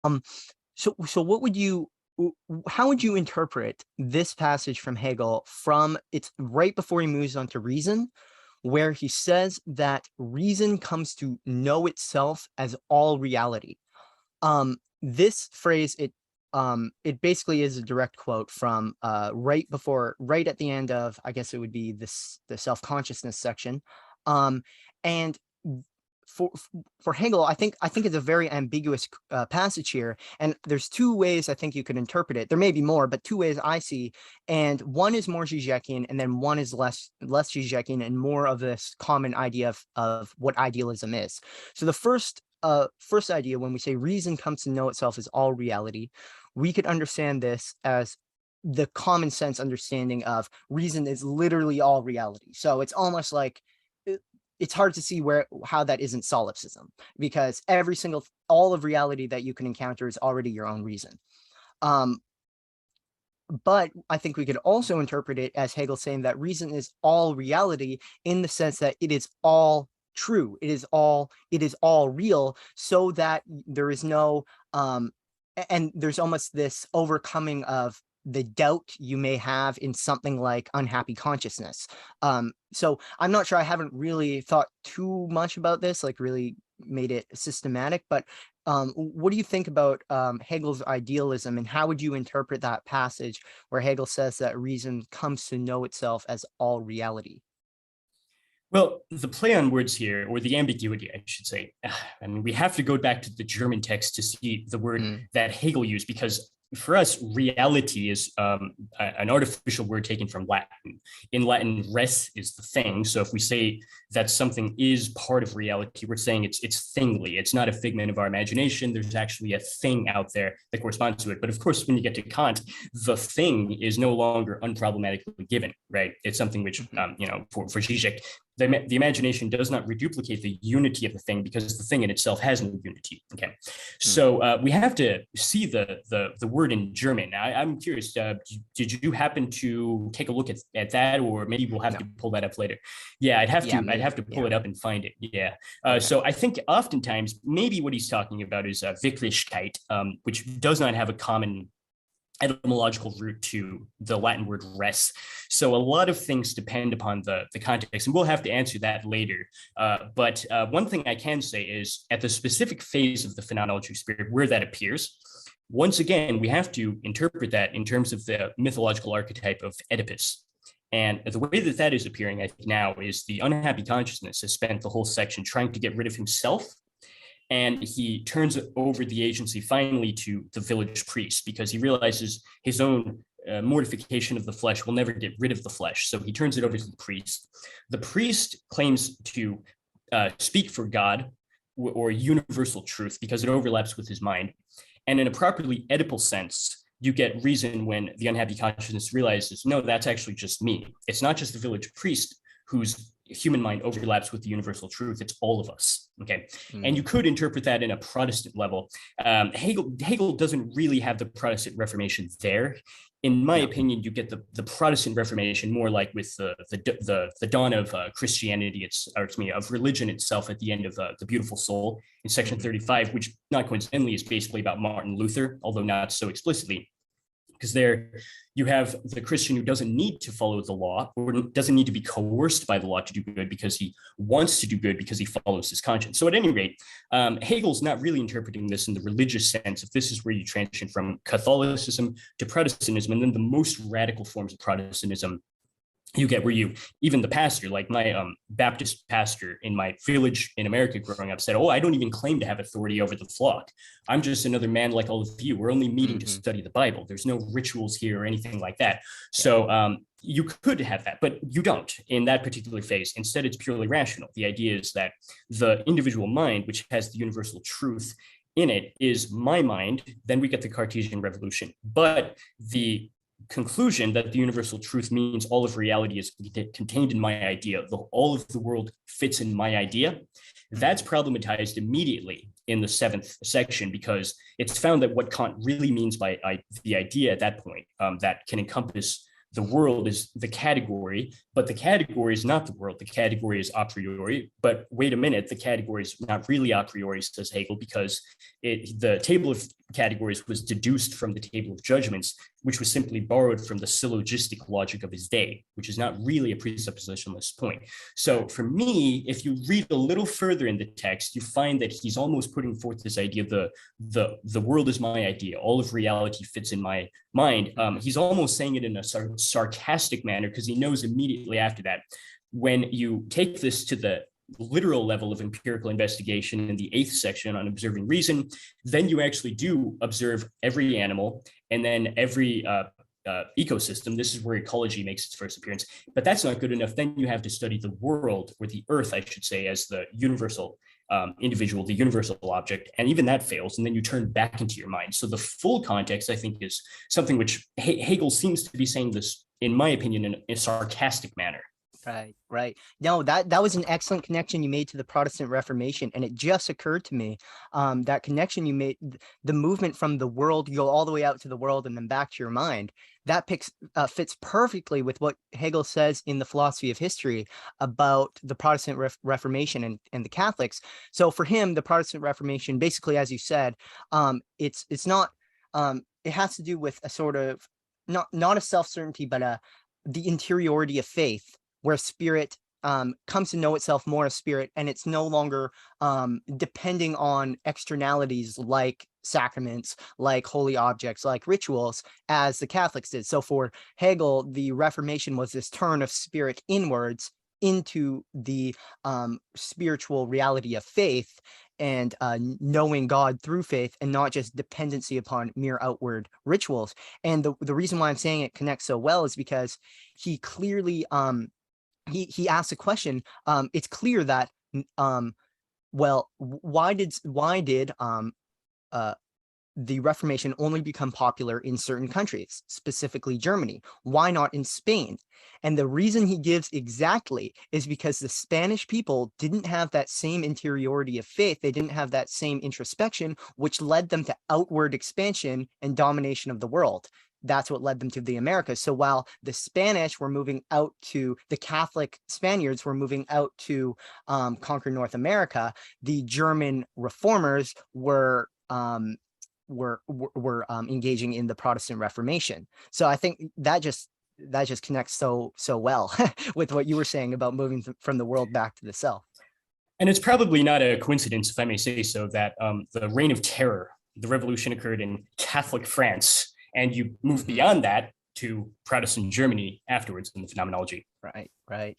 Um, so what would you how would you interpret this passage from Hegel from it's right before he moves on to reason, where he says that reason comes to know itself as all reality. This phrase, it basically is a direct quote from right at the end of, I guess it would be the self-consciousness section. And for for Hegel, I think it's a very ambiguous passage here, and there's two ways I think you could interpret it. There may be more, but two ways I see, and one is more Zizekian, and then one is less Zizekian and more of this common idea of what idealism is. So the first idea, when we say reason comes to know itself as all reality, we could understand this as the common sense understanding of reason is literally all reality. So it's almost like it's hard to see how that isn't solipsism, because all of reality that you can encounter is already your own reason. But I think we could also interpret it as Hegel saying that reason is all reality, in the sense that it is all true. It is all real, so that there is no and there's almost this overcoming of the doubt you may have in something like unhappy consciousness. So I'm not sure, I haven't really thought too much about this, like really made it systematic, but what do you think about Hegel's idealism, and how would you interpret that passage where Hegel says that reason comes to know itself as all reality? Well, the play on words here, or the ambiguity, I should say, I mean, we have to go back to the German text to see the word Mm, that Hegel used, because for us, reality is an artificial word taken from Latin. In Latin, res is the thing. So if we say that something is part of reality, we're saying it's thingly. It's not a figment of our imagination. There's actually a thing out there that corresponds to it. But of course, when you get to Kant, the thing is no longer unproblematically given, right? It's something which, mhm, for Zizek, the imagination does not reduplicate the unity of the thing, because the thing in itself has no unity. Okay, mm. so we have to see the word in German. I'm curious. Did you happen to take a look at that, or maybe we'll have No. to pull that up later? Yeah, I'd have Yeah, to. I'd maybe. have to pull Yeah. it up and find it. Yeah. Okay. So I think oftentimes maybe what he's talking about is Wirklichkeit, which does not have a common etymological root to the Latin word res. So a lot of things depend upon the context, and we'll have to answer that later. But one thing I can say is, at the specific phase of the phenomenology of spirit where that appears, once again, we have to interpret that in terms of the mythological archetype of Oedipus. And the way that that is appearing, I think, now is the unhappy consciousness has spent the whole section trying to get rid of himself, and he turns over the agency finally to the village priest, because he realizes his own mortification of the flesh will never get rid of the flesh. So he turns it over to the priest. The priest claims to speak for God, or universal truth, because it overlaps with his mind. And in a properly Oedipal sense, you get reason when the unhappy consciousness realizes, no, that's actually just me. It's not just the village priest whose human mind overlaps with the universal truth. It's all of us. Okay. And you Mm, could interpret that in a Protestant level. Hegel doesn't really have the Protestant Reformation there. In my no. opinion, you get the Protestant Reformation more like with the dawn of Christianity, of religion itself, at the end of the Beautiful Soul in section Mhm. 35, which not coincidentally is basically about Martin Luther, although not so explicitly, because there you have the Christian who doesn't need to follow the law, or doesn't need to be coerced by the law to do good, because he wants to do good because he follows his conscience. So at any rate, Hegel's not really interpreting this in the religious sense. If this is where you transition from Catholicism to Protestantism, and then the most radical forms of Protestantism you get, where you, even the pastor, like my Baptist pastor in my village in America growing up, said, oh, I don't even claim to have authority over the flock. I'm just another man like all of you. We're only meeting to Mhm. study the Bible. There's no rituals here or anything like that. Yeah. So you could have that, but you don't in that particular phase. Instead, it's purely rational. The idea is that the individual mind, which has the universal truth in it, is my mind. Then we get the Cartesian revolution. But the conclusion that the universal truth means all of reality is contained in my idea, all of the world fits in my idea, that's Mhm. problematized immediately in the seventh section, because it's found that what Kant really means by the idea at that point, that can encompass the world is the category, but the category is not the world. The category is a priori. But wait a minute, the category is not really a priori, says Hegel, because the table of categories was deduced from the table of judgments, which was simply borrowed from the syllogistic logic of his day, which is not really a presuppositionless point. So for me, if you read a little further in the text, you find that he's almost putting forth this idea, the world is my idea, all of reality fits in my mind. He's almost saying it in a sarcastic manner, because he knows immediately after that, when you take this to the literal level of empirical investigation in the 8th section on observing reason, then you actually do observe every animal and then every ecosystem. This is where ecology makes its first appearance. But that's not good enough. Then you have to study the world, or the earth, I should say, as the universal individual, the universal object. And even that fails. And then you turn back into your mind. So the full context, I think, is something which Hegel seems to be saying this, in my opinion, in a sarcastic manner. Right, right. No, that was an excellent connection you made to the Protestant Reformation, and it just occurred to me that connection you made, the movement from the world, you go all the way out to the world and then back to your mind. That fits perfectly with what Hegel says in the Philosophy of History about the Protestant Reformation and the Catholics. So for him, the Protestant Reformation, basically, as you said, it's not. It has to do with a sort of not a self-certainty, but the interiority of faith, where spirit comes to know itself more as spirit, and it's no longer depending on externalities like sacraments, like holy objects, like rituals, as the Catholics did. So for Hegel, the Reformation was this turn of spirit inwards into the spiritual reality of faith, and knowing God through faith, and not just dependency upon mere outward rituals. And the reason why I'm saying it connects so well is because he clearly he asked a question. It's clear that well, why did the Reformation only become popular in certain countries, specifically Germany? Why not in Spain? And the reason he gives exactly is because the Spanish people didn't have that same interiority of faith. They didn't have that same introspection, which led them to outward expansion and domination of the world. That's what led them to the Americas. So while the Spanish were moving out to, the Catholic Spaniards were moving out to conquer North America, the German reformers were engaging in the Protestant Reformation. So I think that just connects so well with what you were saying about moving from the world back to the self. And it's probably not a coincidence, if I may say so, that the Reign of Terror, the revolution, occurred in Catholic France, and you move beyond that to Protestant Germany afterwards in the phenomenology. Right, right.